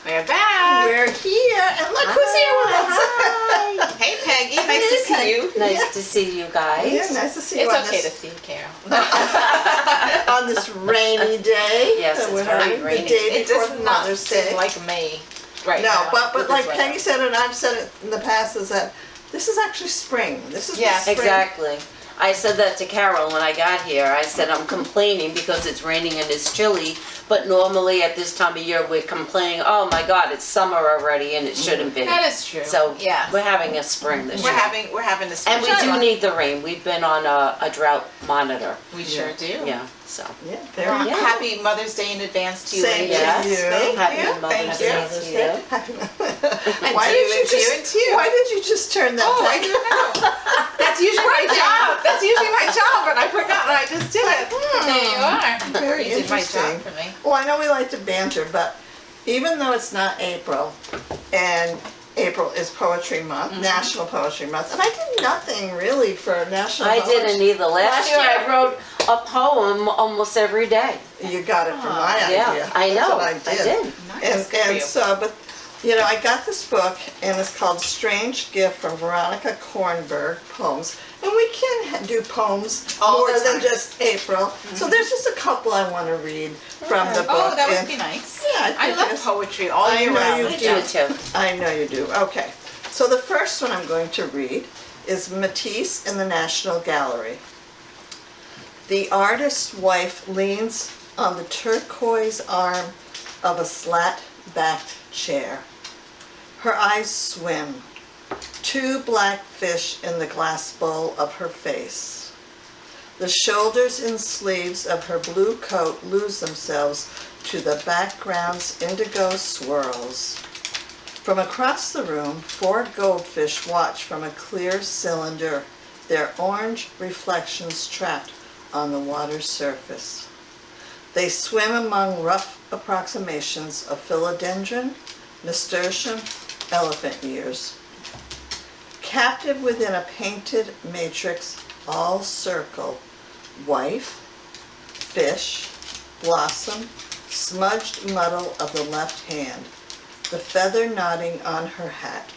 We're back. We're here, and look who's here with us. Hi. Hey, Peggy. Nice to see you. Nice to see you guys. Yeah, nice to see you. It's okay to see you, Carol. On this rainy day. Yes, that it's we're very having rainy. The day It before does not Mother's seem Day. like May right No, now. but with like this Peggy weather. said, and I've said it in the past, is that this is actually spring. This is Yes. the spring. Exactly. I said that to Carol when I got here. I said I'm complaining because it's raining and it's chilly, but normally at this time of year we're complaining, oh my God, it's summer already and it shouldn't be. That is true. So yeah, we're having a spring this we're year. having this. And we do need the rain. We've been on a drought monitor. We sure do. Yeah, so. Yeah, very Well, Yeah. Happy Mother's Day in advance to you, Same ladies. to you. Thank Happy you. Mother's Thank Day. you. Mother's Day. And Why to did you, you and to you, just? and to you. Why did you just turn that? Oh, I back? don't know. That's usually my job. That's usually my job, and I forgot and I just did it. There you are. Very You did my interesting. job for me. Well, I know we like to banter, but even though it's not April, and April is Poetry Month, National Poetry Month, and I did nothing really for National I Poetry. didn't either. Last year I wrote a poem almost every day. You got it from my Yeah, idea. I That's know. what I did. Nice. Good for And you. so, but you know, I got this book, and it's called Strange Gift from Veronica Kornberg Poems. And we can do poems All more the than time. just April. So there's just a couple I want to read from the book. Oh, that would and be nice. Yeah, I think love it's- poetry all I year know round. you I do. do too. I know you do. Okay. So the first one I'm going to read is Matisse in the National Gallery. The artist's wife leans on the turquoise arm of a slat-backed chair. Her eyes swim. Two black fish in the glass bowl of her face. The shoulders and sleeves of her blue coat lose themselves to the background's indigo swirls. From across the room, four goldfish watch from a clear cylinder, their orange reflections trapped on the water's surface. They swim among rough approximations of philodendron, nasturtium, elephant ears. Captive within a painted matrix, all circle, wife, fish, blossom, smudged muddle of the left hand, the feather nodding on her hat.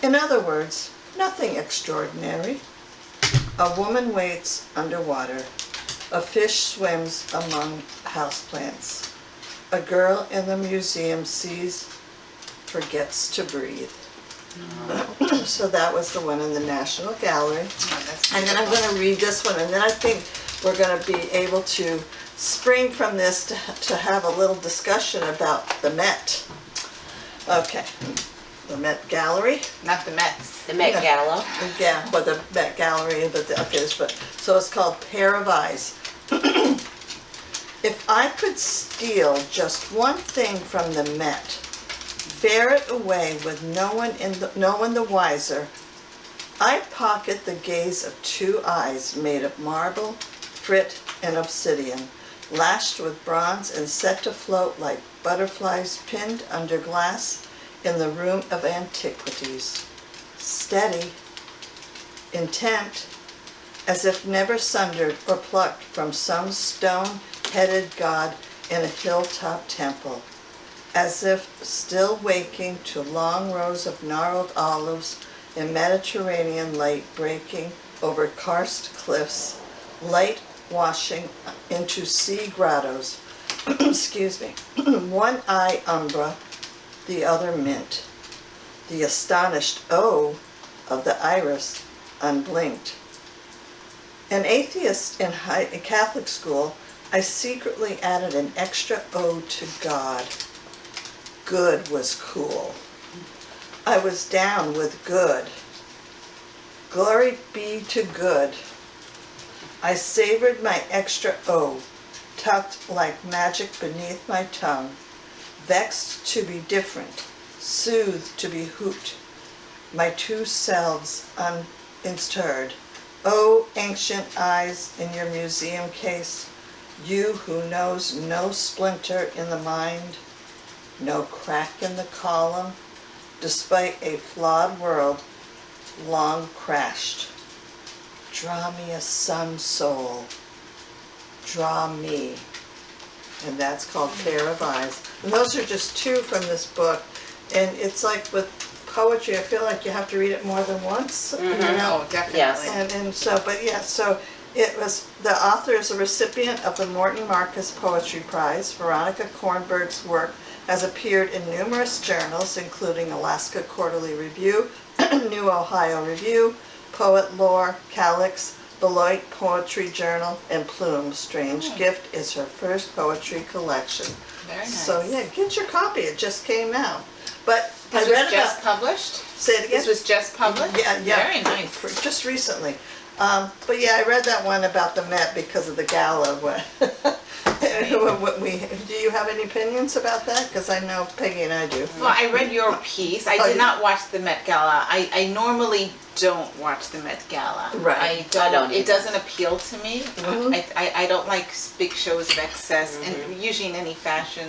In other words, nothing extraordinary. A woman waits underwater. A fish swims among houseplants. A girl in the museum sees, forgets to breathe. So that was the one in the National Gallery. Oh, that's And then I'm beautiful. going to read this one, and then I think we're going to be able to spring from this to have a little discussion about the Met. Okay, the Met Gallery. Not the Mets. The Met Gala. Yeah, well, the Met Gallery, but so it's called Pair of Eyes. If I could steal just one thing from the Met, ferret away with no one the wiser, I'd pocket the gaze of two eyes made of marble, frit, and obsidian, lashed with bronze and set to float like butterflies pinned under glass in the room of antiquities. Steady, intent, as if never sundered or plucked from some stone-headed god in a hilltop temple, as if still waking to long rows of gnarled olives in Mediterranean light breaking over karst cliffs, light washing into sea grottos. Excuse me. One eye umbra, the other mint. The astonished O of the iris unblinked. An atheist in Catholic school, I secretly added an extra O to God. Good was cool. I was down with good. Glory be to good. I savored my extra O, tucked like magic beneath my tongue, vexed to be different, soothed to be hooped, my two selves uninterred. O ancient eyes in your museum case, you who knows no splinter in the mind, no crack in the column, despite a flawed world long crashed. Draw me a sun soul. Draw me. And that's called Pair of Eyes. And those are just two from this book. And it's like with poetry, I feel like you have to read it more than once. You know? Oh, definitely. Yes. And so, but yeah, so it was, the author is a recipient of the Morton Marcus Poetry Prize. Veronica Kornberg's work has appeared in numerous journals, including Alaska Quarterly Review, New Ohio Review, Poet Lore, Calyx, Beloit Poetry Journal, and Plume. Strange Gift is her first poetry collection. Very nice. So yeah, get your copy. It just came out. But This I read was just about. published? Say it again. This was just published? Yeah. Very nice. Just recently. But yeah, I read that one about the Met because of the gala. Do you have any opinions about that? Because I know Peggy and I do. Well, I read your piece. I did not watch the Met Gala. I normally don't watch the Met Gala. Right. I don't either. it doesn't appeal to me. I don't like big shows of excess, and usually in any fashion.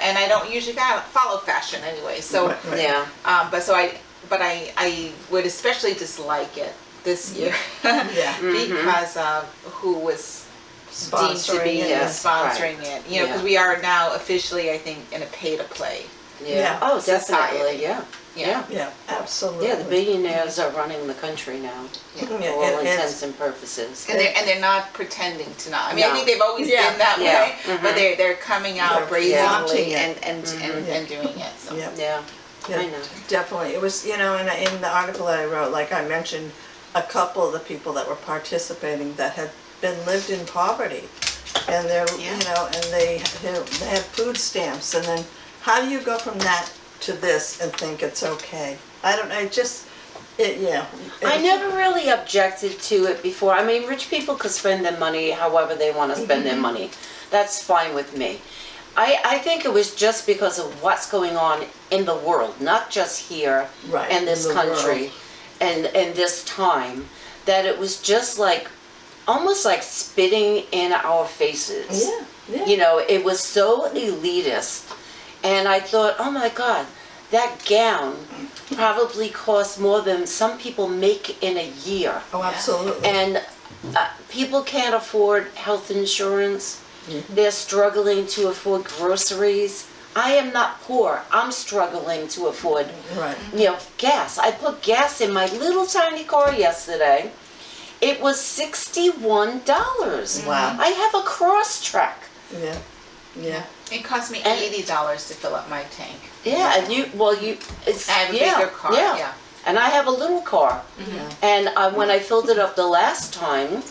And I don't usually follow fashion anyway. So, Right. Yeah. but I would especially dislike it this year Yeah. because of who was deemed to be Sponsoring it. sponsoring it. You know, because Yeah. we are now officially, I think, in a pay-to-play. Yeah. Oh, Society. definitely, yeah. Yeah. Yeah, absolutely. Yeah, the billionaires are running the country now, Yeah, for all and- intents and purposes. And they're not pretending to not. I mean, I No. think they've always Yeah. been that Yeah. way, but they're coming out They're brazenly flaunting it. and doing it. So. Yeah. Yeah, Yeah, I know. definitely. It was, in the article that I wrote, like I mentioned, a couple of the people that were participating that had been lived in poverty, and they're, and they had food stamps, and then how do you go from that to this and think it's okay? I don't know. I never really objected to it before. I mean, rich people could spend their money however they want to spend their money. That's fine with me. I think it was just because of what's going on in the world, not just here Right, in this in the country and this time, that it was just like, almost like spitting in our faces. Yeah. You know, it was so elitist. And I thought, oh my God, that gown probably costs more than some people make in a year. Oh, absolutely. And people can't afford health insurance. They're struggling to afford groceries. I am not poor. I'm struggling to afford, Right. gas. I put gas in my little tiny car yesterday. It was $61. Wow. I have a Crosstrek. Yeah. Yeah. It cost me And- $80 to fill up my tank. Yeah, and it's, I have a yeah, bigger car. yeah. Yeah. And I have a little car. Yeah. And when I filled it up the last time,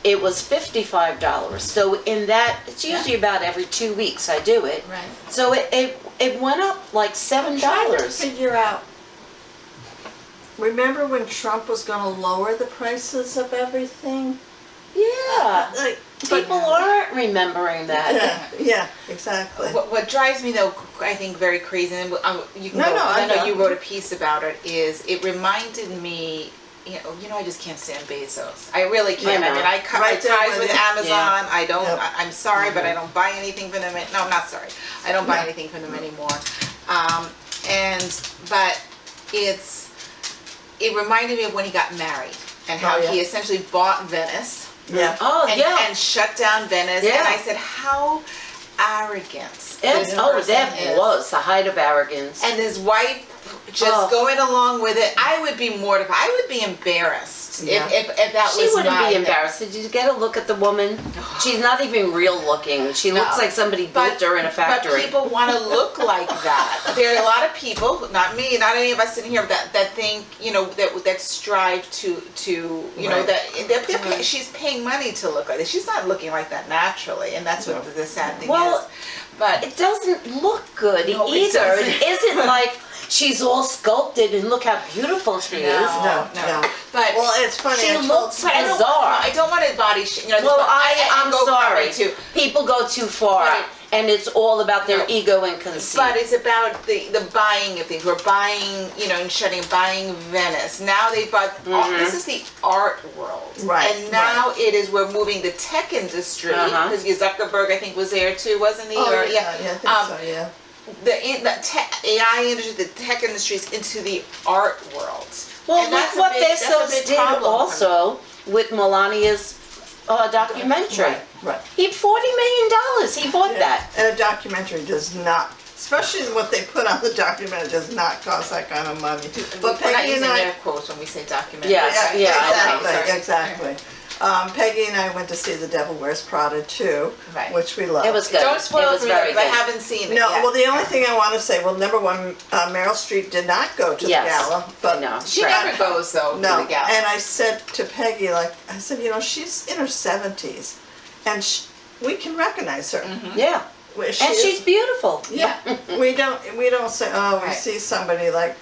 it was $55. So in that, it's usually about every 2 weeks I do it. Right. So it went up like $7. Trying to figure out. Remember when Trump was going to lower the prices of everything? Yeah. Like, People aren't remembering that. yeah, exactly. What drives me though, I think, very crazy, and you can No, go, no, 'cause I know I'm you done. wrote a piece about it. Is it reminded me, I just can't stand Bezos. I really can't. I I know. mean, I cut Right my there ties with with you. Amazon. Yeah. I don't. Yep. I'm sorry, but I don't buy anything from them. No, I'm not sorry. I don't buy anything from them anymore. But it reminded me of when he got married and how Oh, yeah. he essentially bought Venice. Yeah. Oh, yeah. And shut down Venice. Yeah. And I said, how arrogant And, this oh, person that is. was the height of arrogance. And his wife just Oh. going along with it. I would be mortified. I would be embarrassed Yeah. if that She was wouldn't my be embarrassed. Did you get a look at the woman? She's not even real looking. She looks like somebody built her in a factory. But people want to look like that. There are a lot of people, not me, not any of us sitting here, that think, that strive to Right. that she's paying money to look like this. She's not looking like that naturally, and that's what the sad thing Well, is. But It doesn't look good No, it either. doesn't. It isn't like she's all sculpted and look how beautiful she is. No. But Well, it's funny. She I told- looks But bizarre. I don't want to body shame. Well, I'm go that sorry. way too. People go too far, But it- and it's all about their No. ego and conceit. But it's about the buying of things. We're buying, and buying Venice. Now they bought, this is the art world. Right, And now we're moving the tech industry, Uh-huh. because Zuckerberg, I think, was there too, wasn't he? Oh, Or, yeah, I think so, yeah. AI industry, the tech industries into the art world. Well, And look that's a what big- they that's a big did problem for me. also with Melania's documentary. Right. He $40 million. He bought that. And a documentary does not, especially what they put on the documentary, does not cost that kind of money. But We're not Peggy using and I, air quotes when we say documentary. Yes. Yeah, I know. exactly, exactly. Peggy and I went to see The Devil Wears Prada too, Right. which we loved. It was good. Don't spoil It it was for me, very because I good. haven't seen it No, yet. well, the only thing I want to say, well, number one, Meryl Streep did not go to Yes. the gala, but No. She Right. never goes though no. to the gala. And I said to Peggy, like, I said, you know, she's in her 70s, and we can recognize her. Yeah. Well, And is- she's beautiful. Yeah, we don't say, oh, we Right. see somebody like,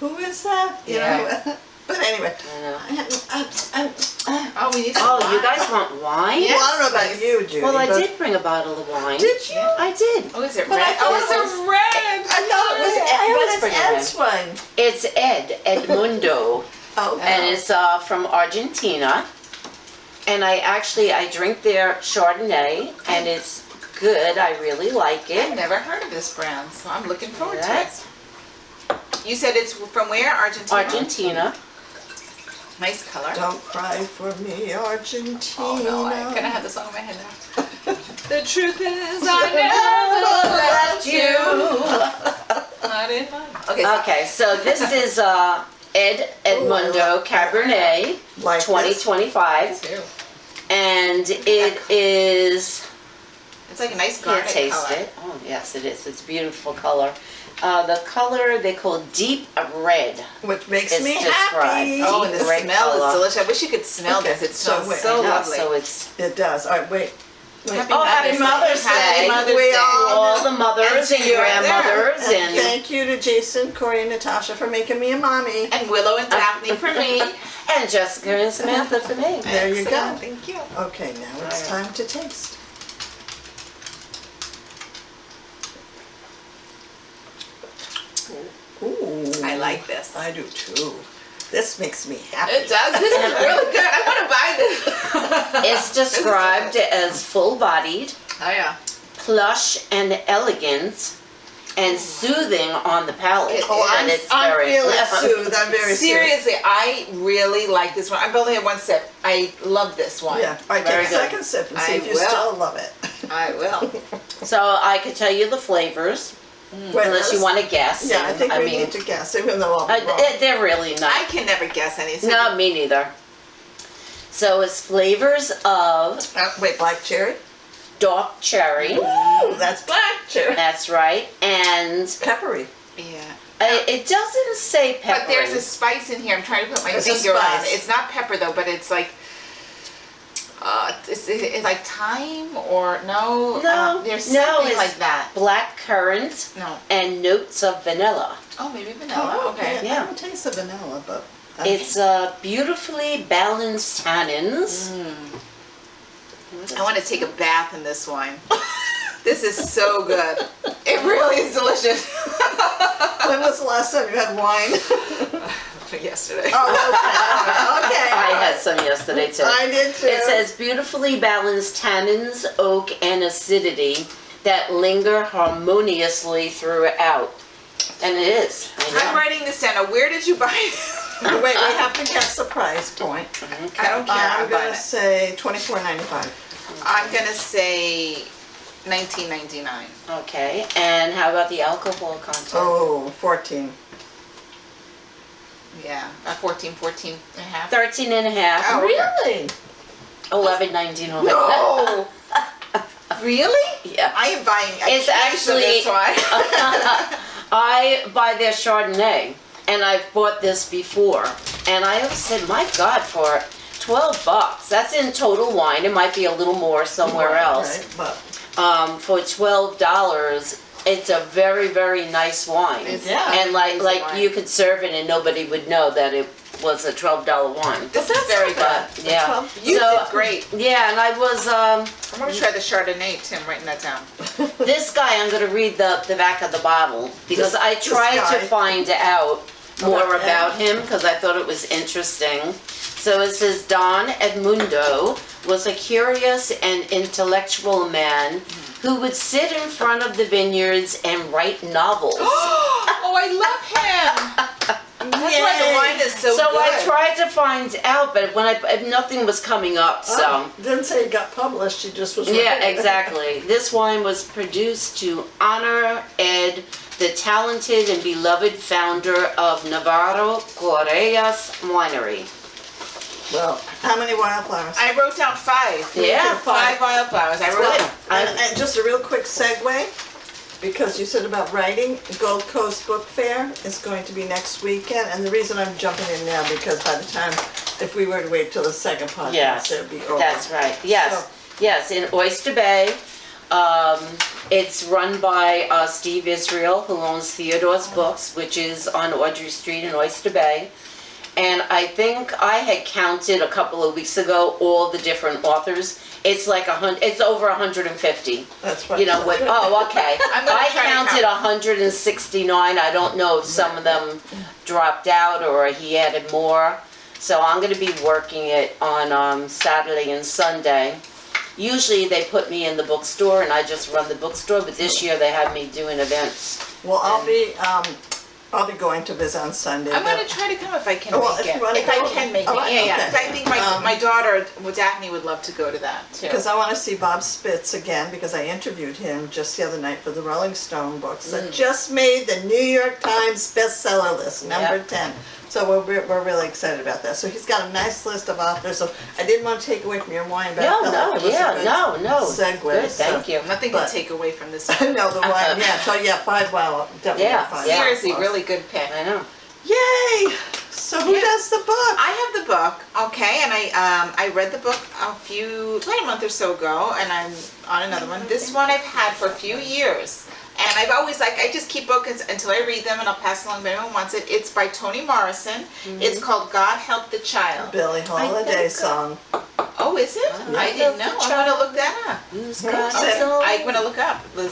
who is that? You Yeah. know. But anyway. Oh, we need some Oh, you wine. guys want wine? Yeah. Well, I don't know about you, Judy. Well, I but- did bring a bottle of wine. Did you? I did. Oh, is it But I red? thought Oh, it it's was- a red. I thought it was was but it's pretty Ed's wine. It's Edmundo, Oh, and it's from Argentina. And I drink their Chardonnay, and it's good. I really like I've it. never heard of this brand, so I'm looking forward to Yes. it. You said it's from where? Argentina? Argentina. Nice color. Don't cry for me, Argentina. Oh no, I'm gonna have the song in my head now. The truth is I never left you. Not in my... Okay, so Okay, so this is Edmundo Cabernet Like 2025, too. and it is. It's like a nice Can't garnet taste color. it. Oh yes, it is. It's a beautiful color. The color they call deep red. Which makes It's me described. happy. Oh, and the Red smell color. is delicious. I wish you could smell Okay, this. It so smells wait, so I know, lovely. so it's. It does. All right, wait. Happy Oh, happy Mother's Day. Happy Mother's We Day. All the mothers And and to you out there. grandmothers And and thank you to Jason, Corey, and Natasha for making me a mommy. And Willow and Daphne for me. and Jessica and Samantha for me. There you go. Excellent, Thank you. Okay, now it's All right. time to taste. Ooh. I like this. I do too. This makes me happy. It does. This is really good. I want to buy this. It's described as full-bodied, Oh yeah. plush and elegant, and soothing on the palate. Oh, and it's I'm very feeling soothed. I'm very soothed. Seriously, I really like this one. I've only had one sip. I love this one. Yeah. All right, Very take a good. second sip and see I if you will. still love it. I will. So I could tell you the flavors, Wait, unless you let's- want to guess. Yeah, I and, think we mean, need to guess, even though I'll be wrong. they're really I not. can never guess anything. No, me neither. So it's flavors of Wait, black cherry? dark cherry. Ooh, that's black cherry. That's right, and Peppery. Yeah. it doesn't say pepper. But there's a spice in here. I'm trying to put my There's a finger on spice. it. It's not pepper though, but it's like it's like thyme or no? No, there's no, something it's like that. black currant No. and notes of vanilla. Oh, maybe vanilla. Oh, Okay. Yeah. I don't taste the vanilla, but It's beautifully balanced tannins. I want to take a bath in this wine. This is so good. It really is delicious. when was the last time you had wine? Yesterday. Oh, okay. I had some yesterday too. I did too. It says beautifully balanced tannins, oak, and acidity that linger harmoniously throughout. And it is. I I'm know. writing this down. Now, where did you buy it? Wait, we have to guess the price point. I don't care. I'm I'm buying gonna it. say $24.95. I'm gonna say $19.99. Okay, and how about the alcohol content? Oh, 14. Yeah, 14 and a half. 13 and a half. Oh, okay. Really? 11.99. No. Really? Yeah. I am buying a It's case actually- of this wine. I buy their Chardonnay, and I've bought this before, and I always said, my God, for $12, that's in total wine. It might be a little more somewhere else. Right, but For $12, it's a very, very nice wine. It's Yeah. And like amazing wine. you could serve it and nobody would know that it was a $12 wine. This is very good. Yeah. You So- did great. Yeah, and I was I'm gonna try the Chardonnay, Tim. Writing that down. this guy. I'm going to read the back of the bottle because I tried guy. to find out more About him? about him because I thought it was interesting. So it says Don Edmundo was a curious and intellectual man who would sit in front of the vineyards and write novels. Oh, I love him. That's why the wine is so good. I tried to find out, but when nothing was coming up, so. Oh, didn't say it got published, he just was Yeah, writing. exactly. This wine was produced to honor Ed, the talented and beloved founder of Navarro Correas Winery. Well, how many wildflowers? I wrote down 5. Yeah. 5 wildflowers. I wrote it. And just a real quick segue, because you said about writing, Gold Coast Book Fair is going to be next weekend, and the reason I'm jumping in now, because by the time, if we were to wait till the second podcast, Yes, it would be over. that's right. Yes, yes, in Oyster Bay. It's run by Steve Israel, who owns Theodore's Books, which is on Audrey Street in Oyster Bay. And I think I had counted a couple of weeks ago all the different authors. It's like it's over 150. That's what You know what? Oh, okay. I'm gonna I try to counted count. 169. I don't know if some of them dropped out or he added more. So I'm going to be working it on Saturday and Sunday. Usually they put me in the bookstore and I just run the bookstore, but this year they have me doing events. Well, I'll be going to visit on Sunday. I'm going to try to come if I can Well, make if it. you wanna If I go. can make Oh, it. Yeah, yeah. okay. I think my daughter, Daphne, would love to go to that too. Because I want to see Bob Spitz again, because I interviewed him just the other night for the Rolling Stone books that just made the New York Times bestseller list, number 10. So we're really excited about that. So he's got a nice list of authors. So I didn't want to take away from your wine, but I felt like it was a good segue. Good, so- thank you. Nothing But- can take away from this. No, the wine, yeah. So yeah, 5 definitely Yeah, 5 yeah. Seriously, wildflowers. really good pick. I know. Yay! So who Yeah. does the book? I have the book, okay, and I read the book about a month or so ago, and I'm on another one. This one I've had for a few years, and I've always I just keep books until I read them, and I'll pass along if anyone wants it. It's by Toni Morrison. It's called God Help the Child. Billie Holiday song. Oh, is it? I didn't know. I'm gonna look that up. Okay, I'm gonna look up the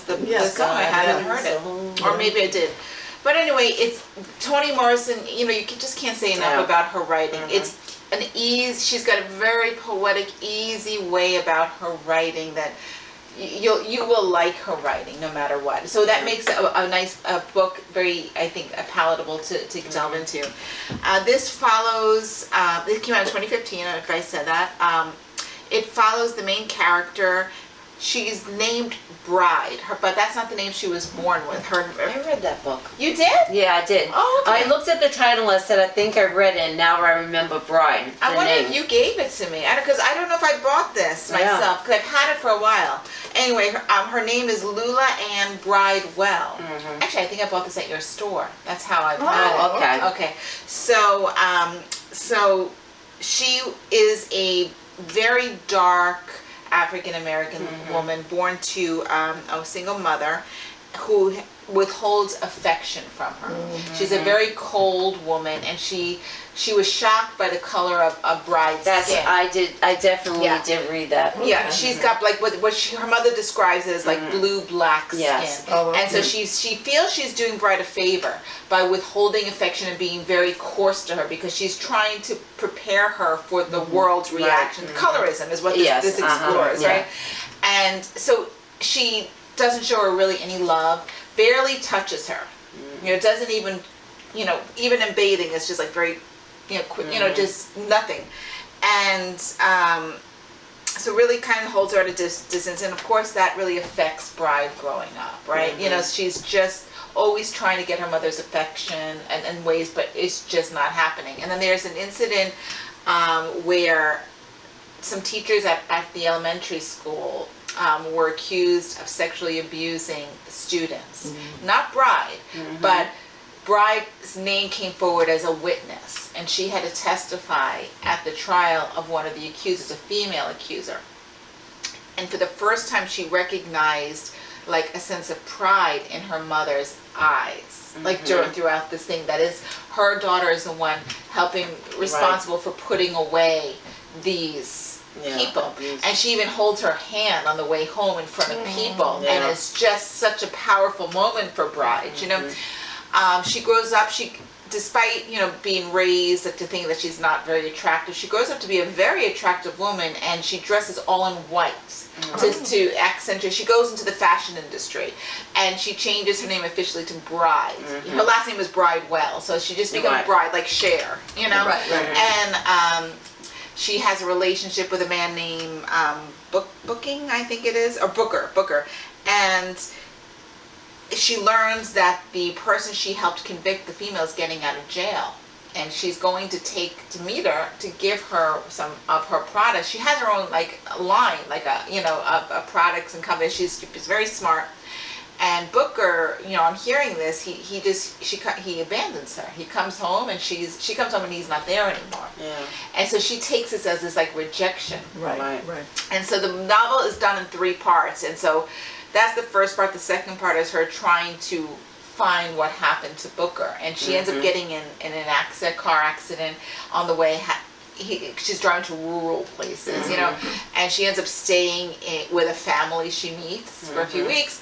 song. I haven't heard it, or maybe I did. But anyway, it's Toni Morrison. You know, just can't say enough about her writing. It's an she's got a very poetic, easy way about her writing that you will like her writing no matter what. So that makes a nice book very, I think, palatable to delve into. This follows. It came out in 2015. If I said that, it follows the main character. She's named Bride, but that's not the name she was born with. I read that book. You did? Yeah, I did. Oh, okay. I looked at the title and I said, I think I read it, and now I remember Bride. I wonder if you gave it to me, because I don't know if I bought this myself, because I've had it for a while. Anyway, her name is Lula Ann Bridewell. Actually, I think I bought this at your store. That's how I bought it. Okay. So, so she is a very dark African-American woman born to a single mother who withholds affection from her. She's a very cold woman, and she was shocked by the color of Bride's skin. I definitely did read that. Yeah, she's got like what her mother describes as like blue-black skin. Yes. Oh, okay. And so she feels she's doing Bride a favor by withholding affection and being very coarse to her, because she's trying to prepare her for the world's reaction. Colorism is what this explores, right? And so she doesn't show her really any love, barely touches her. You know, doesn't even, even in bathing, it's just like very, just nothing. And so really kind of holds her at a distance, and of course that really affects Bride growing up, right? She's just always trying to get her mother's affection and ways, but it's just not happening. And then there's an incident where some teachers at the elementary school were accused of sexually abusing the students. Not Bride, but Bride's name came forward as a witness, and she had to testify at the trial of one of the accusers, a female accuser. And for the first time, she recognized like a sense of pride in her mother's eyes, like throughout this thing. That is, her daughter is the one responsible for putting away these people, and she even holds her hand on the way home in front of people, and it's just such a powerful moment for Bride. She grows up, despite, being raised to think that she's not very attractive, she grows up to be a very attractive woman, and she dresses all in white to accentuate. She goes into the fashion industry, and she changes her name officially to Bride. Her last name is Bridewell, so she just becomes Bride, like Cher, And she has a relationship with a man named Booking, I think it is, or Booker, and she learns that the person she helped convict the female is getting out of jail, and she's going to meet her to give her some of her products. She has her own line, of products and companies. She's very smart. And Booker, on hearing this, he abandons her. He comes home, and she comes home and he's not there anymore. Yeah. And so she takes this as this rejection. Right. And so the novel is done in 3 parts, and so that's the first part. The second part is her trying to find what happened to Booker, and she ends up getting in an car accident on the way. She's driving to rural places, and she ends up staying with a family she meets for a few weeks.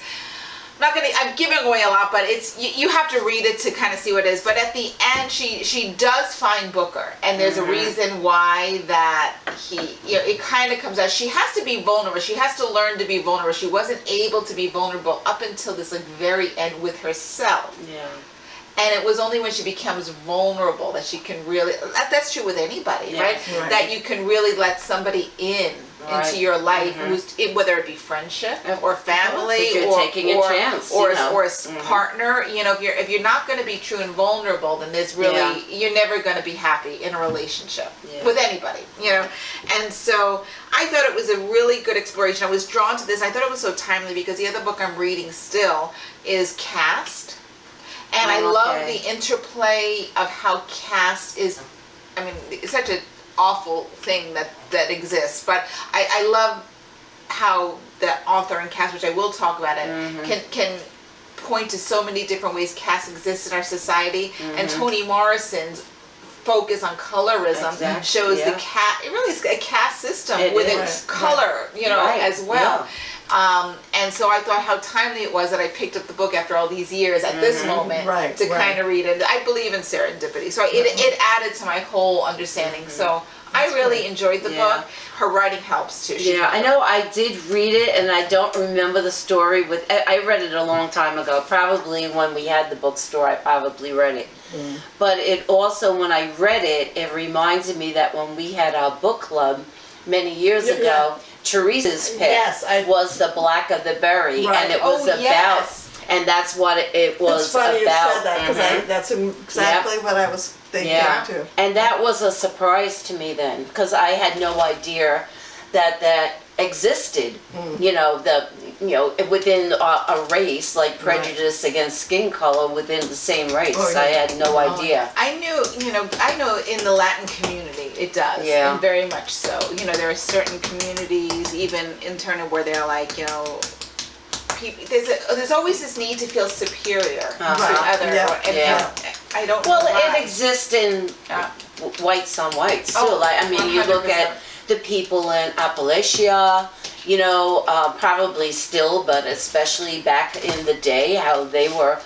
I'm giving away a lot, but you have to read it to kind of see what it is. But at the end, she does find Booker, and there's a reason why that it kind of comes out. She has to be vulnerable. She has to learn to be vulnerable. She wasn't able to be vulnerable up until this very end with herself. Yeah. And it was only when she becomes vulnerable that she can really, that's true with anybody, right? That you can really let somebody into your life, whether it be friendship or family or taking a chance, or a partner. If you're not going to be true and vulnerable, then there's really, you're never going to be happy in a relationship with anybody, And so I thought it was a really good exploration. I was drawn to this. I thought it was so timely because the other book I'm reading still is Caste. And I love the interplay of how caste is, it's such an awful thing that exists, but I love how the author in Caste, which I will talk about it, can point to so many different ways caste exists in our society, and Toni Morrison's focus on colorism shows the it really is a caste system with its color, as well. And so I thought how timely it was that I picked up the book after all these years at this moment to kind of read it. I believe in serendipity, so it added to my whole understanding. So I really enjoyed the book. Her writing helps too. I know I did read it, and I don't remember the story. I read it a long time ago. Probably when we had the bookstore, I probably read it. But it also, when I read it, it reminded me that when we had our book club many years ago, Teresa's pick was The Black of the Berry, and it was about, and that's what it was it's funny about. You said that, because that's exactly what I was thinking too. And that was a surprise to me then, because I had no idea that existed. Within a race, like prejudice against skin color within the same race. I had no idea. I know in the Latin community it does, and very much so. There are certain communities, even internally, where they're like, people, there's always this need to feel superior to other. I don't know why. It exists in whites on whites too. You look at the people in Appalachia, probably still, but especially back in the day, how they were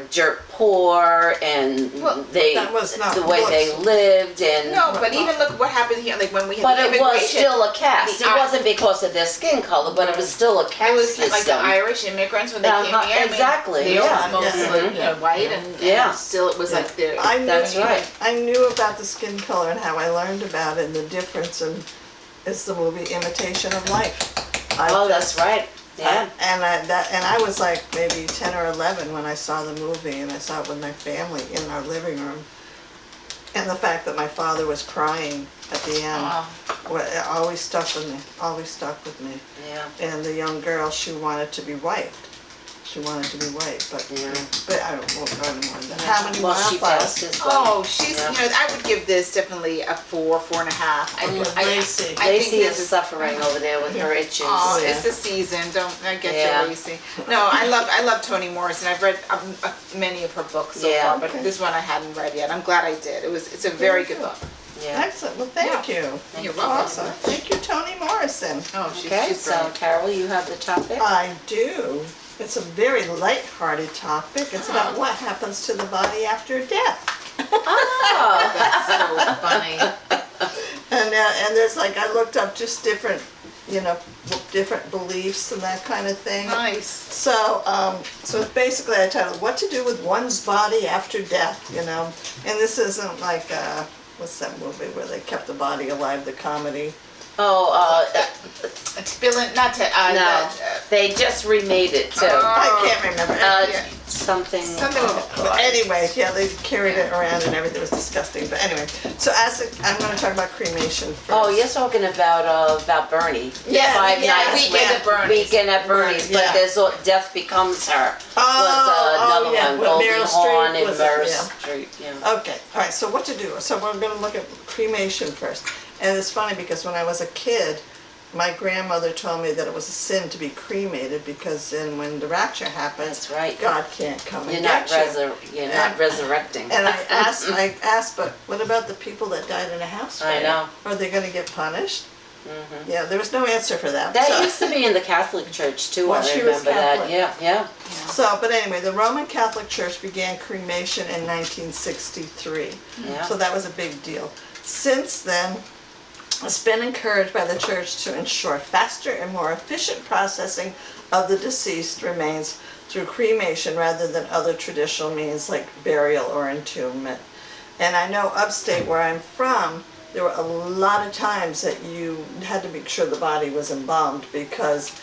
dirt poor, and the way they lived, and but even look what happened here, like when we had but the it was still a caste. It wasn't because of their skin color, but it was still a caste. It was system. Like the Irish immigrants when they came here. Exactly. They were mostly white, and still it was like the. That's right. I knew about the skin color and how I learned about it, and the difference is the movie Imitation of Life. That's right. Yeah. And I was like maybe 10 or 11 when I saw the movie, and I saw it with my family in our living room. And the fact that my father was crying at the end always stuck with me. Yeah. And the young girl, she wanted to be white. But I don't know that. How many Wildflowers? She's, I would give this definitely a 4, 4.5. Lacey is suffering over there with her itches. It's the season. I get you, Lacey. No, I love Toni Morrison. I've read many of her books so far, but this one I hadn't read yet. I'm glad I did. It's a very good book. Yeah. Excellent. Well, thank you. You're welcome. Awesome. Thank you, Toni Morrison. She's so Carol, you have the topic? I do. It's a very light-hearted topic. It's about what happens to the body after death. Oh, That's so funny. And there's like, I looked up just different, different beliefs and that kind of thing. Nice. So, so basically I titled, What to Do with One's Body After Death, And this isn't like, what's that movie where they kept the body alive, the comedy? Not to, no, they just remade it too. I can't remember. Something. But anyway, yeah, they carried it around and everything. It was disgusting. But anyway, so I'm going to talk about cremation first. Oh, you're talking about Bernie. Yeah, 5 yeah, nights. Weekend at Bernie's. Weekend at Bernie's. Yeah. But there's Death Becomes Her. Oh, was another yeah. one. With Goldie Meryl Hawn Streep and was it? Meryl Yeah. Streep. Yeah. Okay, all right, so what to do? So we're going to look at cremation first. And it's funny because when I was a kid, my grandmother told me that it was a sin to be cremated because then when the rapture happens, That's right. God can't come You're and not get you. you're not resurrecting. And I asked, but what about the people that died in a house fire? I know. Are they going to get punished? Mm-hmm. Yeah, there was no answer for that. That So- used to be in the Catholic Church too. Well, I she was remember that. Catholic. Yeah. So, but anyway, the Roman Catholic Church began cremation in 1963. Yeah. So that was a big deal. Since then, it's been encouraged by the church to ensure faster and more efficient processing of the deceased remains through cremation rather than other traditional means like burial or entombment. And I know upstate where I'm from, there were a lot of times that you had to make sure the body was embalmed because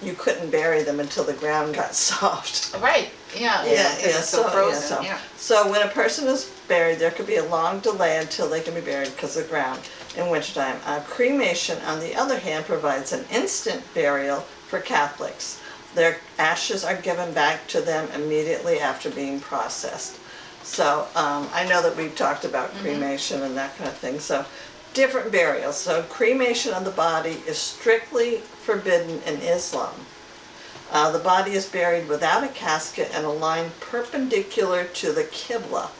you couldn't bury them until the ground got soft. Right. Yeah. Because it's so frozen. Yeah. So when a person is buried, there could be a long delay until they can be buried because of the ground in wintertime. Cremation, on the other hand, provides an instant burial for Catholics. Their ashes are given back to them immediately after being processed. So I know that we've talked about cremation and that kind of thing. So different burials. So cremation of the body is strictly forbidden in Islam. The body is buried without a casket and a line perpendicular to the Qibla.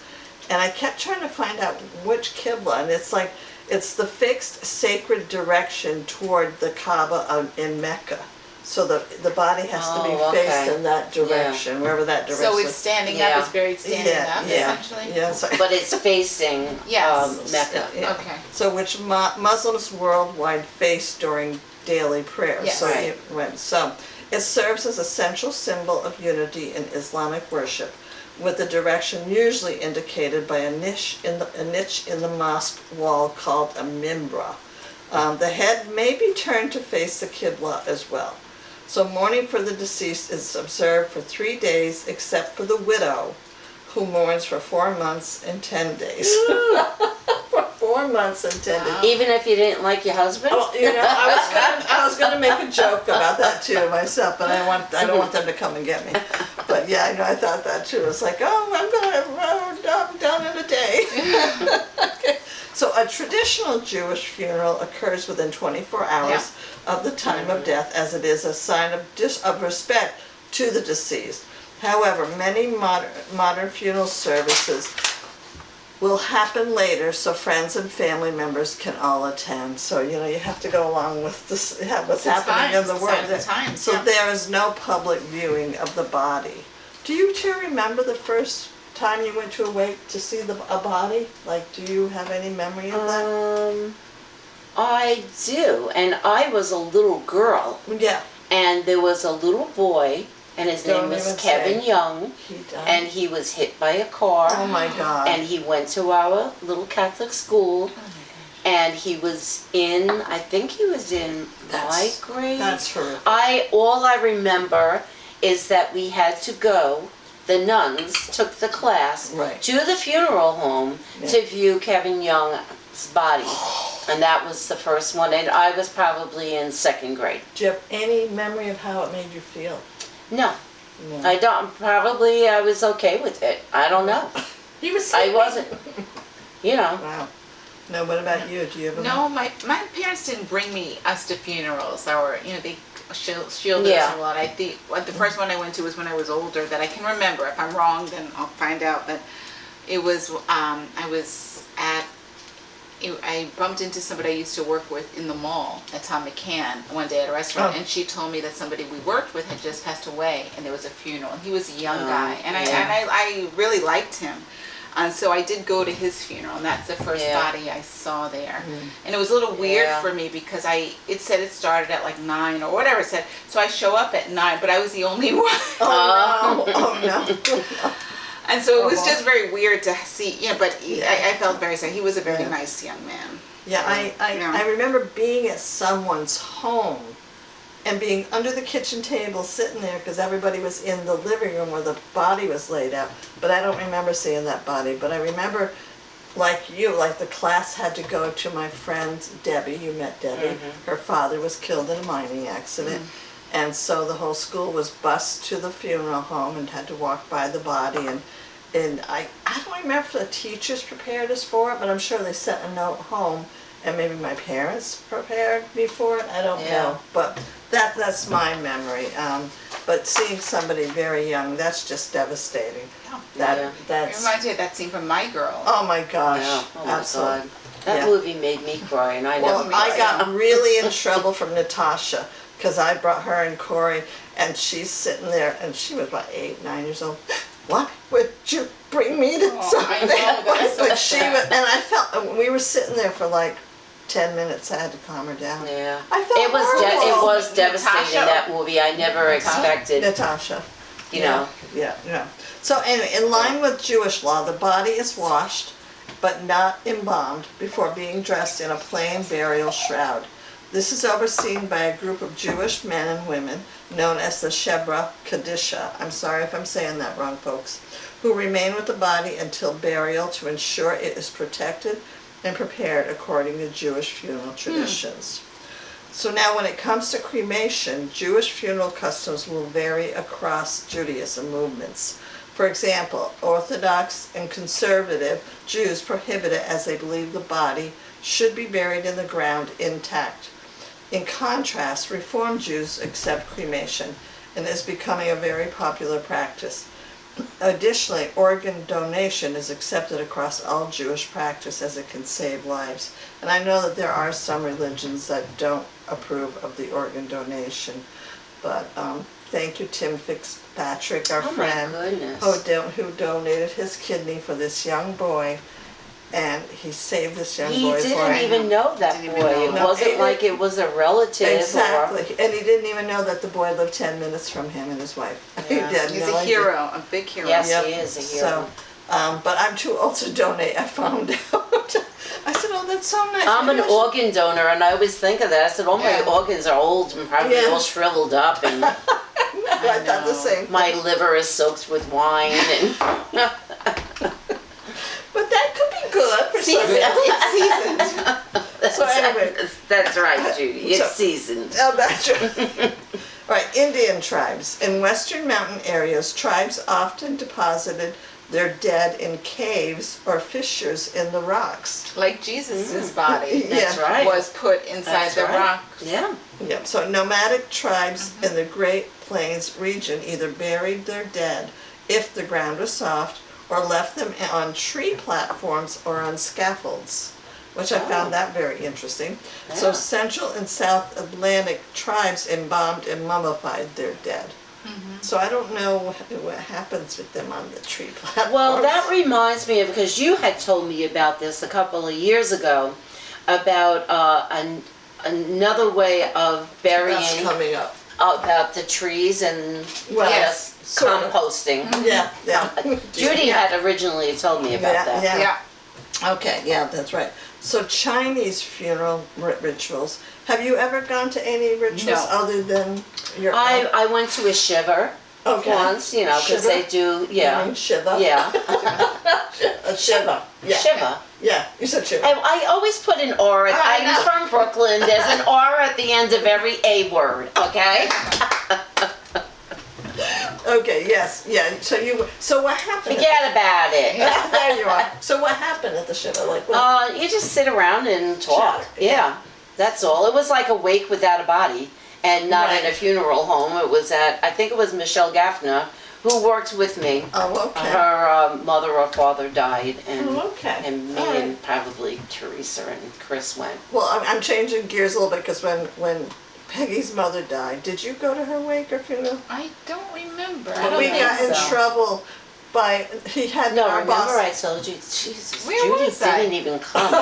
And I kept trying to find out which Qibla, and it's like, it's the fixed sacred direction toward the Kaaba in Mecca. So the body has to be faced in that direction, wherever that direction So is. it's standing up, it's buried standing up, essentially? Yeah, so, But it's facing Mecca. yeah. Okay. So which Muslims worldwide face during daily prayer. Yes. So, Right. so it serves as a central symbol of unity in Islamic worship, with the direction usually indicated by a niche in the mosque wall called a mimbra. The head may be turned to face the Qibla as well. So mourning for the deceased is observed for 3 days, except for the widow, who mourns for 4 months and 10 days. For 4 months and 10 days. Even if you didn't like your husband? Well, I was gonna make a joke about that too myself, but I don't want them to come and get me. But yeah, I thought that too. It's like, I'm done in a day. Okay. So a traditional Jewish funeral occurs within 24 hours of the time of death, as it is a sign of respect to the deceased. However, many modern funeral services will happen later, so friends and family members can all attend. So you have to go along with this, what's happening in the world. So there is no public viewing of the body. Do you two remember the first time you went to a wake to see a body? Like, do you have any memory of that? I do, and I was a little girl, Yeah. and there was a little boy, and his Don't name was even Kevin say. Young, He died. and he was hit by a car. Oh my God. And he went to our little Catholic school, and he was in, I think he was in my grade. That's horrific. All I remember is that we had to go, the nuns took the class Right. to the funeral home to view Kevin Young's body. And that was the first one, and I was probably in 2nd grade. Do you have any memory of how it made you feel? No, No. I don't, probably I was okay with it. I don't know. He was I wasn't, Wow. No, what about you? Do you have a No, my parents didn't bring us to funerals, or they shielded us a lot. I think the first one I went to was when I was older, that I can remember. If I'm wrong, then I'll find out. But it was I was at I bumped into somebody I used to work with in the mall at Tom McCann one day at a restaurant, and she told me that somebody we worked with had just passed away, and there was a funeral. And he was a young guy, and I really liked him. And so I did go to his funeral, and that's the first body I saw there. And it was a little weird for me because it said it started at like 9 or whatever it said. So I show up at 9, but I was the only one. Oh no! Oh no! And so it was just very weird to see. Yeah, but I felt very sad. He was a very nice young man. Yeah, I remember being at someone's home and being under the kitchen table sitting there because everybody was in the living room where the body was laid out. But I don't remember seeing that body. But I remember, like you, like the class had to go to my friend Debbie. You met Debbie. Her father was killed in a mining accident. And so the whole school was bused to the funeral home and had to walk by the body. And I don't remember if the teachers prepared us for it, but I'm sure they sent a note home. And maybe my parents prepared me for it. I don't know. But that's my memory. But seeing somebody very young, that's just devastating. That's, it reminds me of that scene from My Girl. Oh my gosh. Yeah. Oh my Absolutely. God. That movie made me cry, and I never I got really in trouble from Natasha because I brought her and Corey, and she's sitting there, and she was about 8, 9 years old. What would you bring me to something? I know, that's But she was, and I felt we were sitting there for like 10 minutes. I had to calm her down. Yeah. I felt it was horrible. it was devastating, that movie. I never expected. Natasha. You know. Yeah. So anyway, in line with Jewish law, the body is washed, but not embalmed before being dressed in a plain burial shroud. This is overseen by a group of Jewish men and women known as the Shebra Kadisha. I'm sorry if I'm saying that wrong, folks. Who remain with the body until burial to ensure it is protected and prepared according to Jewish funeral traditions. So now when it comes to cremation, Jewish funeral customs will vary across Judaism movements. For example, Orthodox and conservative Jews prohibit it as they believe the body should be buried in the ground intact. In contrast, Reform Jews accept cremation and is becoming a very popular practice. Additionally, organ donation is accepted across all Jewish practice as it can save lives. And I know that there are some religions that don't approve of the organ donation. But thank you, Tim Fitzpatrick, our friend, who donated his kidney for this young boy. And he saved this young boy for He didn't even know that boy. It wasn't like it was a relative. Exactly. And he didn't even know that the boy lived 10 minutes from him and his wife. Yeah. He's a hero, a big hero. Yes, he is a hero. So, but I'm too old to donate, I found out. I said, oh, that's so nice. I'm an organ donor, and I always think of that. I said, oh, my organs are old and probably all shriveled up. And I thought the same thing. My liver is soaked with wine. And but that could be good for it's seasoned. So anyway. That's right, Judy. It's seasoned. Oh, that's right. All right, Indian tribes. In western mountain areas, tribes often deposited their dead in caves or fissures in the rocks. Like Jesus' body That's right. was put inside the rock. Yeah. Yep. So nomadic tribes in the Great Plains region either buried their dead if the ground was soft or left them on tree platforms or on scaffolds, which I found that very interesting. Yeah. So Central and South Atlantic tribes embalmed and mummified their dead. So I don't know what happens with them on the tree platforms. Well, that reminds me of, because you had told me about this a couple of years ago, about another way of burying. That's coming up. About the trees and composting. Yeah. Judy had originally told me about that. Yeah. Okay, yeah, that's right. So Chinese funeral rituals. Have you ever gone to any rituals other than your own? I went to a shiva once, because they do, You mean Shiva? Yeah. A Shiva. Yeah. Shiva. Yeah, you said Shiva. I always put an R. I'm from Brooklyn. There's an R at the end of every A word, okay? Okay, yes, yeah. So what happened? Forget about it. There you are. So what happened at the Shiva? Like, you just sit around and talk. Chat, Yeah, that's all. It was like a wake without a body, and not in a funeral home. It was at, I think it was Michelle Gaffner who worked with me. Oh, okay. Her mother or father died, and Oh, okay. and me All right. and probably Teresa and Chris went. Well, I'm changing gears a little bit because when Peggy's mother died, did you go to her wake or funeral? I don't remember. I don't We think got in so. trouble by, he had No, our remember boss. I told you, Jesus, Where Judy was I? didn't even come. No,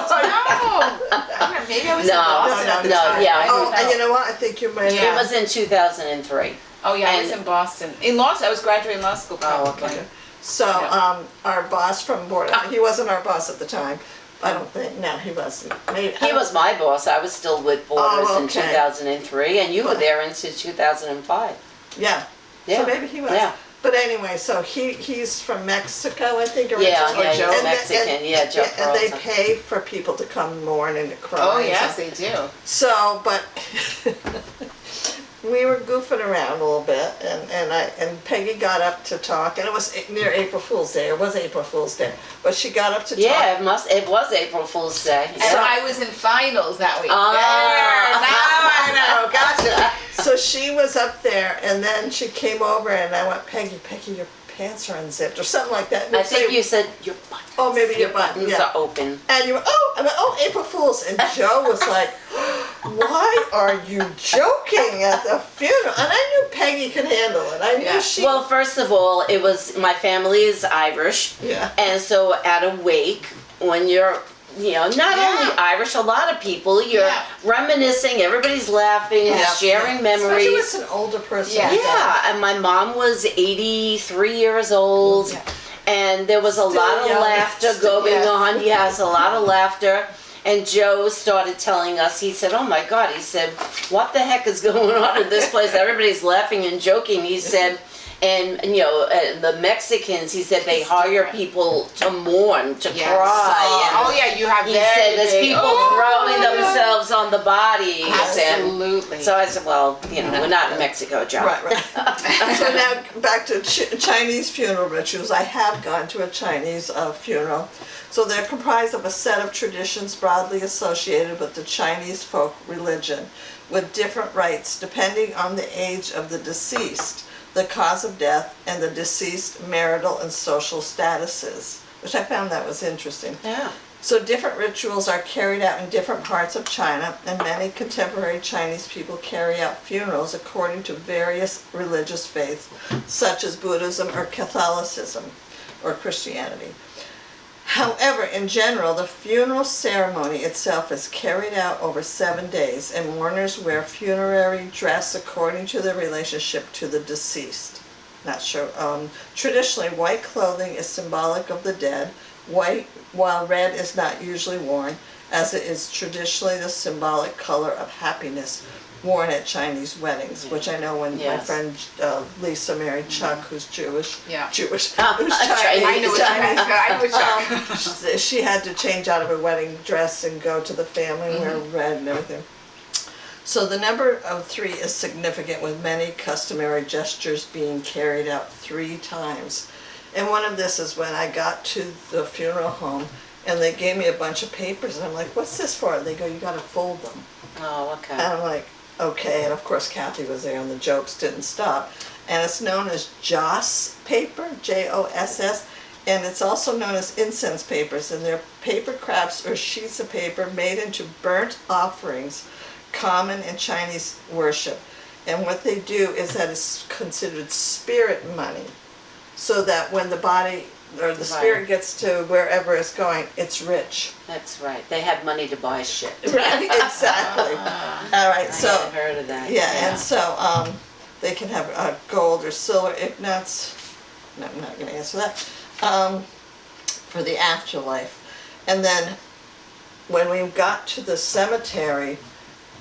maybe I was in No, Boston at the no, time. yeah, I Oh, don't and know. you know what? I think you might It have. was in 2003. Oh yeah, I was and- in Boston. In law, I was graduating law school. Oh, probably. okay. So, Yeah. our boss from board, he wasn't our boss at the time. I don't think, no, he wasn't. Maybe, He was my boss. I was still with Borders Oh, in okay. 2003, and you were But- there into 2005. Yeah. Yeah. So maybe he was. Yeah. But anyway, so he's from Mexico, I think, Yeah, originally. yeah, he's Joe. And Mexican. Yeah, Joe And they Peralta. pay for people to come mourn and to cry. Oh and yes, stuff. they do. So, but we were goofing around a little bit, and Peggy got up to talk, and it was near April Fool's Day. It was April Fool's Day, but she got up to talk. Yeah, it was April Fool's Day. And So- I was in finals that week. Ah. There, now I know. Gotcha. So she was up there, and then she came over, and I went, Peggy, your pants are unzipped, or something like that. I think you said your buttons. Oh, maybe your button, buttons yeah. are open. And you went, I went, April Fool's. And Joe was like, why are you joking at the funeral? And I knew Peggy could handle it. I knew Yeah. she. Well, first of all, it was my family is Irish, Yeah. and so at a wake, when you're, not only Yeah. Irish, a lot of people, you're Yeah. reminiscing, everybody's laughing, Yeah. sharing Especially memories. when it's an older person. Yeah. like that. Yeah, and my mom was 83 years old, Yeah. and there was a Still lot of young. laughter going Yes. on. Yes, a lot of laughter. And Joe started telling us, he said, oh my God, he said, what the heck is going on in this place? Everybody's laughing and joking. He said, and the Mexicans, he said, they It's hire different. people to mourn, to Yes. cry. and Oh yeah, you have he very said, there's big- people throwing themselves on the body. He said. Absolutely. So I said, well, we're not in Mexico, Joe. Right. So now back to Chinese funeral rituals. I have gone to a Chinese funeral. So they're comprised of a set of traditions broadly associated with the Chinese folk religion, with different rites depending on the age of the deceased, the cause of death, and the deceased marital and social statuses, which I found that was interesting. Yeah. So different rituals are carried out in different parts of China, and many contemporary Chinese people carry out funerals according to various religious faiths, such as Buddhism or Catholicism or Christianity. However, in general, the funeral ceremony itself is carried out over 7 days, and mourners wear funerary dress according to their relationship to the deceased. Not sure. Traditionally, white clothing is symbolic of the dead, white, while red is not usually worn, as it is traditionally the symbolic color of happiness worn at Chinese weddings, which I know when my Yes. friend Lisa married Chuck, who's Jewish. Yeah. Jewish. Ah, who's Chinese. I know what Chinese. I know what She had to change out of her wedding dress and go to the family and wear red and everything. So the number of 3 is significant, with many customary gestures being carried out 3 times. And one of this is when I got to the funeral home and they gave me a bunch of papers and I'm like, what's this for? And they go, you gotta fold them. Oh, okay. And I'm like, okay. And of course Kathy was there and the jokes didn't stop. And it's known as Joss paper, Joss, and it's also known as incense papers. And they're paper crafts or sheets of paper made into burnt offerings common in Chinese worship. And what they do is that it's considered spirit money, so that when the body or the spirit gets to wherever it's going, it's rich. That's right. They have money to buy shit. Right, exactly. All right, I so hadn't heard of that. yeah, and so they can have gold or silver. If not, no, I'm not going to answer that. For the afterlife, and then when we got to the cemetery,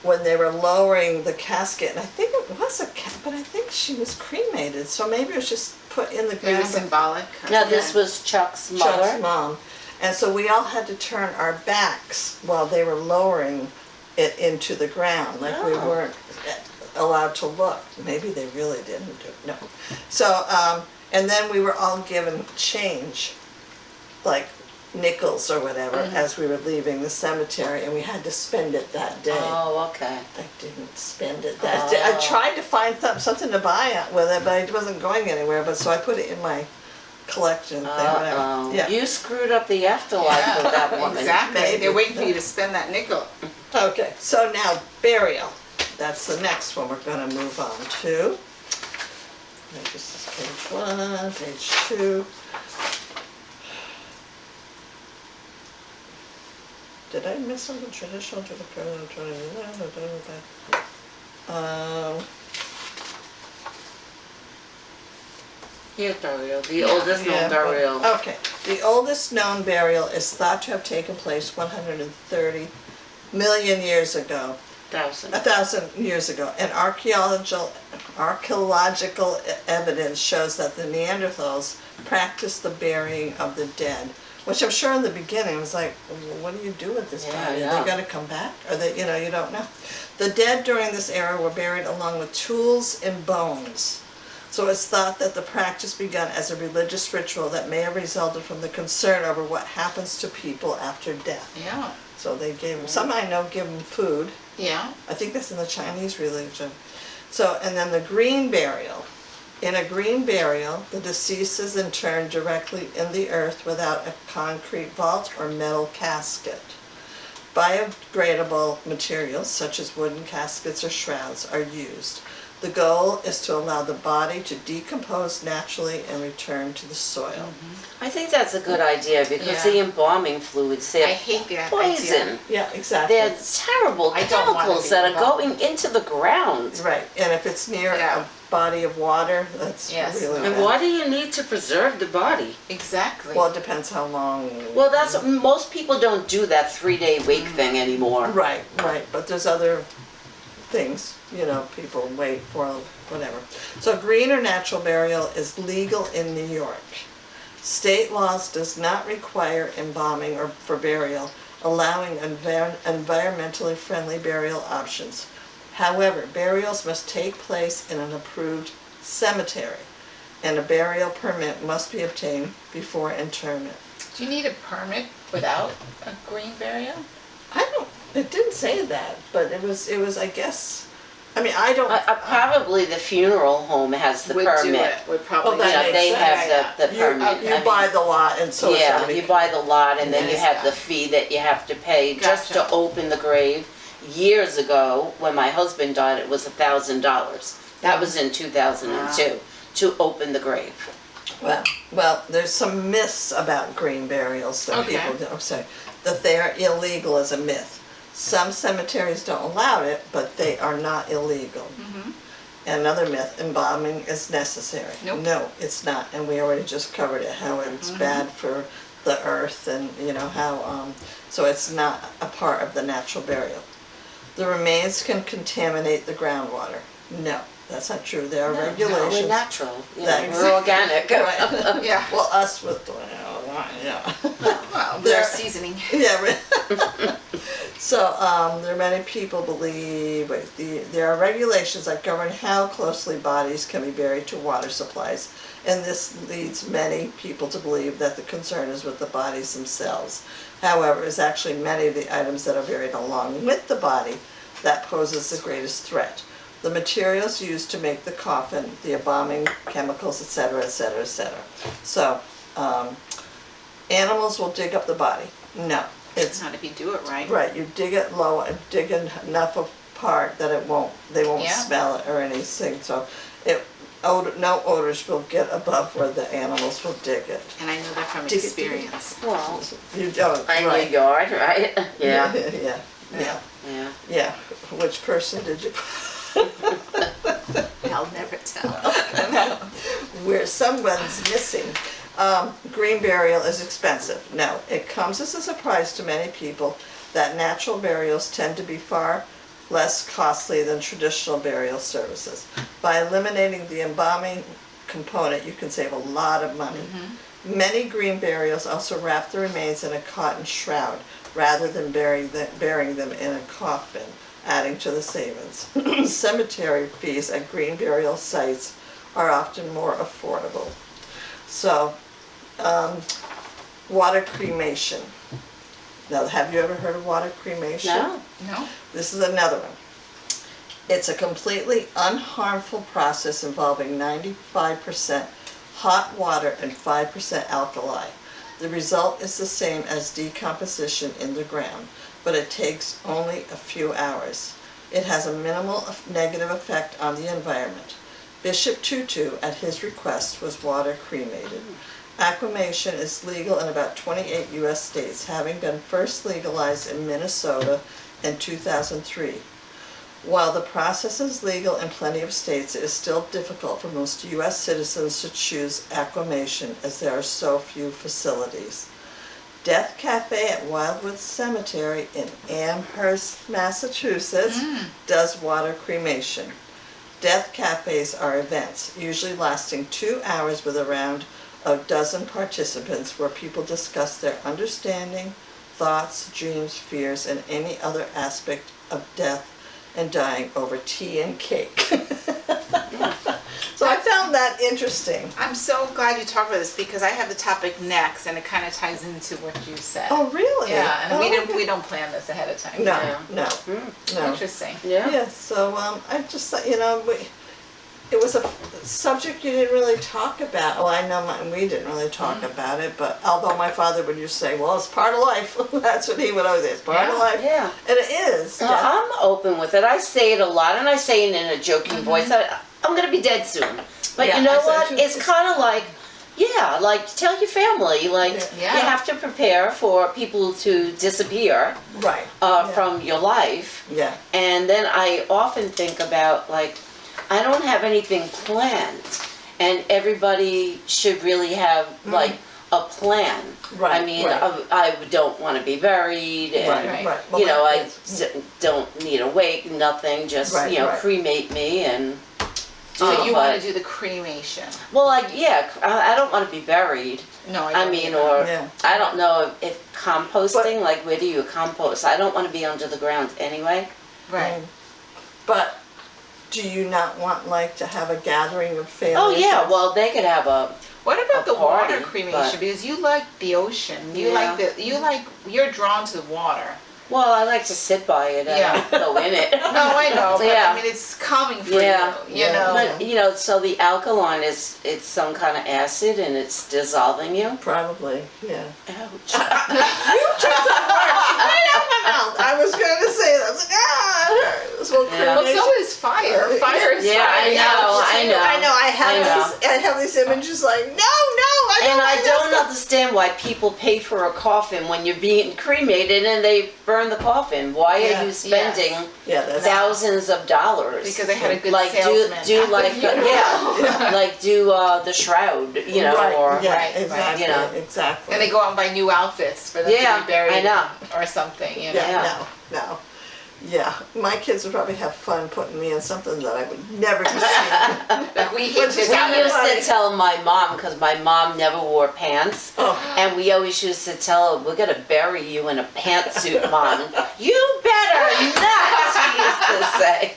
when they were lowering the casket, and I think it was but I think she was cremated, so maybe it was just put in the It ground. was symbolic. Now, this was Chuck's mother. Chuck's mom. And so we all had to turn our backs while they were lowering it into the ground, like we Oh. weren't allowed to look. Maybe they really didn't do it, no. So, and then we were all given change, like nickels or whatever as we were leaving the cemetery, and we had to spend it that day. Oh, okay. I didn't spend it that day. I tried to find something to buy with it, but it wasn't going anywhere. But so I put it in my collection thing. Whatever. Yeah. You screwed up the afterlife with that woman. Exactly. Maybe. They're waiting for you to spend that nickel. Okay. So now burial. That's the next one we're going to move on to. This is page 1, page 2. Did I miss something traditional to the present? Here, burial. The oldest known burial. Okay. The oldest known burial is thought to have taken place 130 million years ago. 1,000 years ago. And archaeological evidence shows that the Neanderthals practiced the burying of the dead. Which I'm sure in the beginning was like, well, what do you do with this body? Are they going to come back? Or they, you don't know. The dead during this era were buried along with tools and bones. So it's thought that the practice began as a religious ritual that may have resulted from the concern over what happens to people after death. Yeah. So they gave them, some I know give them food. Yeah. I think that's in the Chinese religion. So, and then the green burial. In a green burial, the deceased is interred directly in the earth without a concrete vault or metal casket. Biodegradable materials, such as wooden caskets or shrouds, are used. The goal is to allow the body to decompose naturally and return to the soil. I think that's a good idea because the embalming fluids, they're I hate that poison. idea. Yeah, exactly. They're terrible I don't wanna chemicals be that are involved. going into the ground. Right, and if it's near a body of water, that's really bad. And why do you need to preserve the body? Exactly. Well, it depends how long. Well, that's most people don't do that 3-day wake thing anymore. Right, but there's other things, people wait for, whatever. So green or natural burial is legal in New York. State laws does not require embalming or for burial, allowing environmentally friendly burial options. However, burials must take place in an approved cemetery, and a burial permit must be obtained before interment. Do you need a permit without a green burial? It didn't say that, but it was, I guess, I don't. Probably the funeral home has the Would permit. do it. Would probably. Well, that Yeah, makes they sense. have the permit. You buy the lot, and so yeah, somebody. you buy the lot and then you Yes. have the fee that you have to pay just to Gotcha. open the grave. Years ago, when my husband died, it was $1,000. That was in 2002 to open the grave. Well, there's some myths about green burials that Okay. people don't say, that they are illegal as a myth. Some cemeteries don't allow it, but they are not illegal. And another myth, embalming is necessary. Nope. No, it's not, and we already just covered it, how it's bad for the earth and how, so it's not a part of the natural burial. The remains can contaminate the groundwater. No, that's not true. There are regulations. We're natural. That- We're organic. Right. Yeah. Well, us with, Well, There- their seasoning. Yeah, right. So, there are many people believe, there are regulations that govern how closely bodies can be buried to water supplies. And this leads many people to believe that the concern is with the bodies themselves. However, it's actually many of the items that are buried along with the body that poses the greatest threat. The materials used to make the coffin, the embalming chemicals, etc., etc., etc. So, animals will dig up the body. No, it's Not if you do it right. right. You dig it low and dig enough apart that they won't Yeah. smell it or anything. So, no odors will get above where the animals will dig it. And I know that from Dig it, experience. Well, You don't, in right? your yard, right? Yeah. Yeah. Which person did you? I'll never tell. Where someone's missing. Green burial is expensive. No, it comes as a surprise to many people that natural burials tend to be far less costly than traditional burial services. By eliminating the embalming component, you can save a lot of money. Many green burials also wrap the remains in a cotton shroud rather than burying them in a coffin, adding to the savings. Cemetery fees at green burial sites are often more affordable. So, Water cremation. Now, have you ever heard of water cremation? No. No? This is another one. It's a completely unharmful process involving 95% hot water and 5% alkali. The result is the same as decomposition in the ground, but it takes only a few hours. It has a minimal negative effect on the environment. Bishop Tutu, at his request, was water cremated. Aquamation is legal in about 28 U.S. states, having been first legalized in Minnesota in 2003. While the process is legal in plenty of states, it is still difficult for most U.S. citizens to choose aquamation as there are so few facilities. Death Cafe at Wildwood Cemetery in Amherst, Massachusetts does water cremation. Death cafes are events, usually lasting 2 hours with around a dozen participants where people discuss their understanding, thoughts, dreams, fears, and any other aspect of death and dying over tea and cake. So I found that interesting. I'm so glad you talked about this because I have the topic next, and it kind of ties into what you said. Oh, really? Yeah, and Oh, we don't plan this ahead of time. No, no, no. Interesting. Yeah. Yeah, so I just thought, it was a subject you didn't really talk about. Well, I know we didn't really talk about it, but although my father would just say, well, it's part of life. That's what he would always say, it's part of life. Yeah. And it is. Well, I'm open with it. I say it a lot, and I say it in a joking voice. I'm going to be dead soon. But Yeah, you know I said what? too. It's kind of like, like tell your family, Yeah. you have to prepare for people to disappear Right. from your life. Yeah. And then I often think about, I don't have anything planned, and everybody should really have, a plan. Right, I mean, right. I don't want to be buried, and, Right, right. you know, I Well, don't need a wake, nothing, just, Right, right. cremate me and... So you want but- to do the cremation? Well, I don't want to be buried. No, I mean, or Yeah. I don't know if composting, where do you compost? I don't want to be under the ground anyway. Right. But do you not want to have a gathering of family? Oh yeah, well they could have a... What about A the water party, cremation? but- Because you like the ocean. You're drawn to the water. Well, I like to sit by it and Yeah. go in it. No, I know. But Yeah. I mean, it's calming for Yeah. you. You know. But so the alkaline it's some kind of acid and it's dissolving you. Probably, yeah. Ouch. You took the words right out of my mouth. I was going to say that. I was like, it hurts. Well, Yeah. Well, so is fire. Fire is Yeah, fire. I know. I know. I have these images like, no, And I want don't this. understand why people pay for a coffin when you're being cremated and they burn the coffin. Why Yeah. are you spending Yeah, that's thousands of dollars? Because they had a good like salesman. do at the like funeral. like do the shroud, right. or Yeah, Right, exactly. you know. Exactly. And they go out and buy new outfits for them Yeah, to be buried I know. in or something. You know. Yeah, no. Yeah, my kids would probably have fun putting me in something that I would never be seen. Like we hit this we out of used funny. to tell my mom, because my mom never wore pants, Oh. and we always used to tell her, we're going to bury you in a pantsuit, Mom. You better not, we used to say.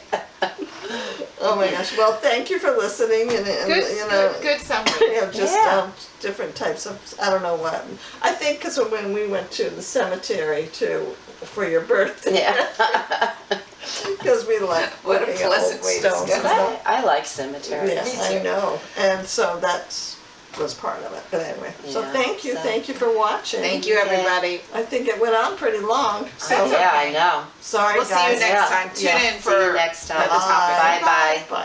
Oh my gosh. Well, thank you for listening and Good summary. just Yeah. different types of, I don't know what. I think because when we went to the cemetery for your birthday, Yeah. because we like What a looking at pleasant old way to stones start. and stuff. I like cemeteries. Yes, Me I too. know. And so that was part of it. But anyway, so Yeah, thank you for watching. Thank you, everybody. I think it went on pretty long. So That's Yeah, okay. I know. sorry, We'll guys. see you next Yeah. time. Tune Yeah. in See for you next time. the topic. Bye-bye. Bye.